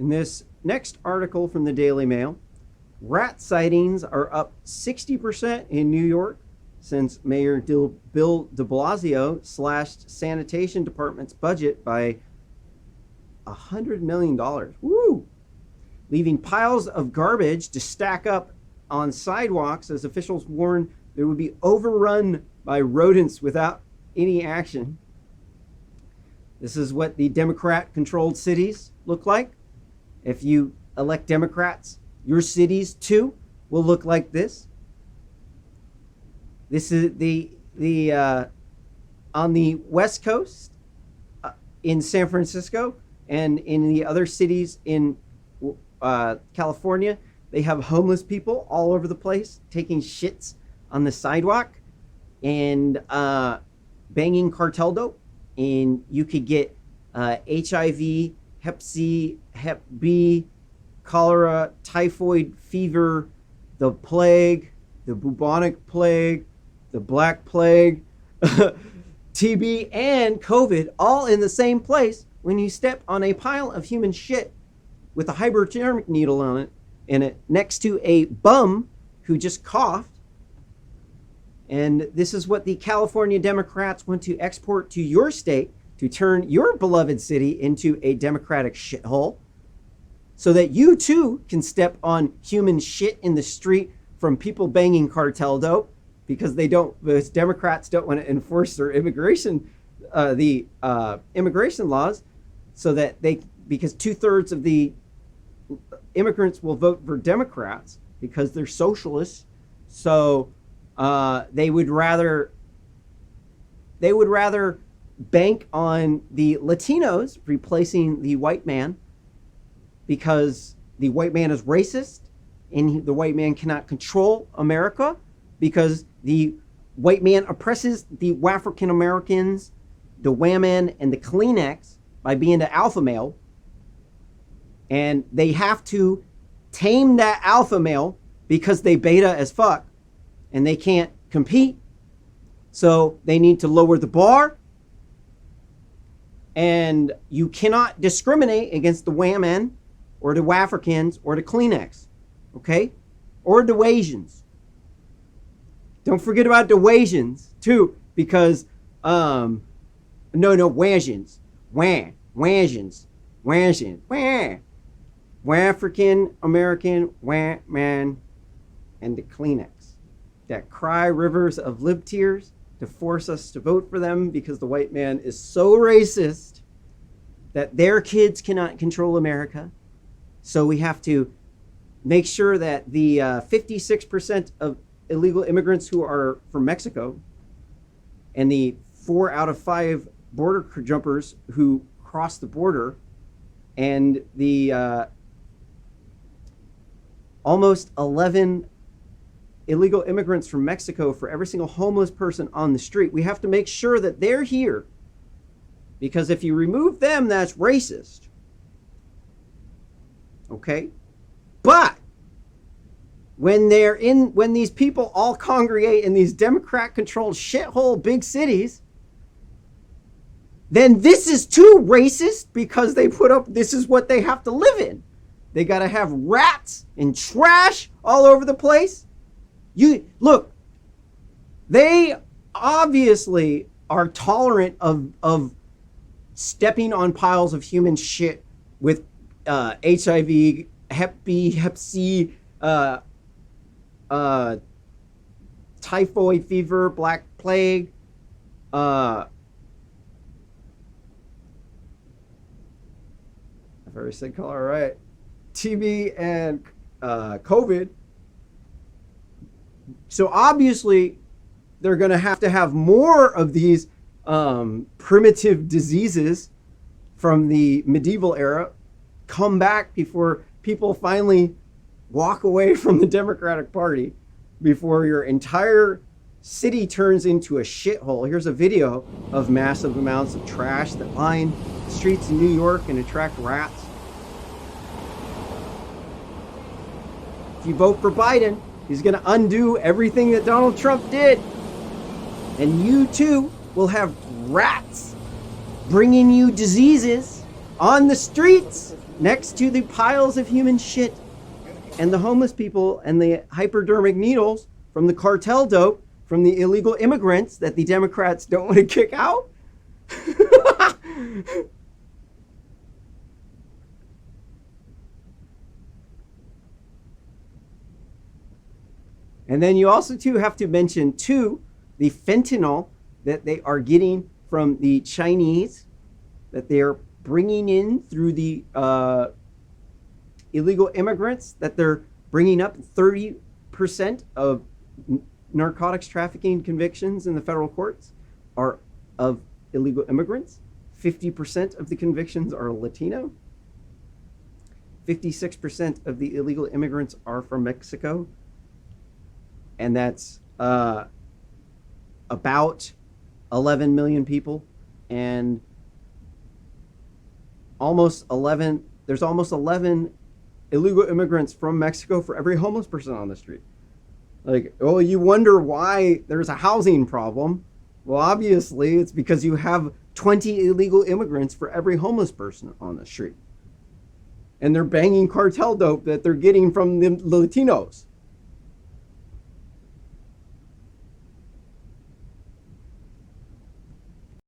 In this next article from the Daily Mail, rat sightings are up 60% in New York since Mayor Bill de Blasio slashed sanitation department's budget by $100 million. Woo! Leaving piles of garbage to stack up on sidewalks as officials warn they would be overrun by rodents without any action. This is what the Democrat-controlled cities look like. If you elect Democrats, your cities too will look like this. This is the on the West Coast, in San Francisco, and in the other cities in California. They have homeless people all over the place taking shits on the sidewalk and banging cartel dope. And you could get HIV, Hep C, Hep B, cholera, typhoid fever, the plague, the bubonic plague, the black plague, TB, and COVID all in the same place when you step on a pile of human shit with a hypodermic needle on it in it next to a bum who just coughed. And this is what the California Democrats want to export to your state to turn your beloved city into a Democratic shithole so that you too can step on human shit in the street from people banging cartel dope because Democrats don't want to enforce their immigration laws so that because 2/3 of the immigrants will vote for Democrats because they're socialists. So they would rather bank on the Latinos replacing the white man because the white man is racist and the white man cannot control America because the white man oppresses the African Americans, the women, and the Kleenex by being the alpha male. And they have to tame that alpha male because they beta as fuck and they can't compete. So they need to lower the bar. And you cannot discriminate against the women or the Africans or the Kleenex, okay? Or the Asians. Don't forget about the Asians too, because Asians, African American man, and the Kleenex that cry rivers of lib tears to force us to vote for them because the white man is so racist that their kids cannot control America. So we have to make sure that the 56% of illegal immigrants who are from Mexico and the 4 out of 5 border jumpers who cross the border and the almost 11 illegal immigrants from Mexico for every single homeless person on the street. We have to make sure that they're here because if you remove them, that's racist. Okay? But when these people all congregate in these Democrat-controlled shithole big cities, then this is too racist because this is what they have to live in. They got to have rats and trash all over the place. Look, they obviously are tolerant of stepping on piles of human shit with HIV, Hep B, Hep C, typhoid fever, black plague, I've already said cholera, right? TB and COVID. So obviously, they're going to have more of these primitive diseases from the medieval era come back before people finally walk away from the Democratic Party, before your entire city turns into a shithole. Here's a video of massive amounts of trash that line the streets in New York and attract rats. If you vote for Biden, he's going to undo everything that Donald Trump did. And you too will have rats bringing you diseases on the streets next to the piles of human shit and the homeless people and the hypodermic needles from the cartel dope from the illegal immigrants that the Democrats don't want to kick out. And then you also too have to mention too the fentanyl that they are getting from the Chinese, that they are bringing in through the illegal immigrants, that they're bringing up 30% of narcotics trafficking convictions in the federal courts are of illegal immigrants. 50% of the convictions are Latino. 56% of the illegal immigrants are from Mexico. And that's about 11 million people. And there's almost 11 illegal immigrants from Mexico for every homeless person on the street. Like, oh, you wonder why there's a housing problem. Well, obviously, it's because you have 20 illegal immigrants for every homeless person on the street. And they're banging cartel dope that they're getting from the Latinos.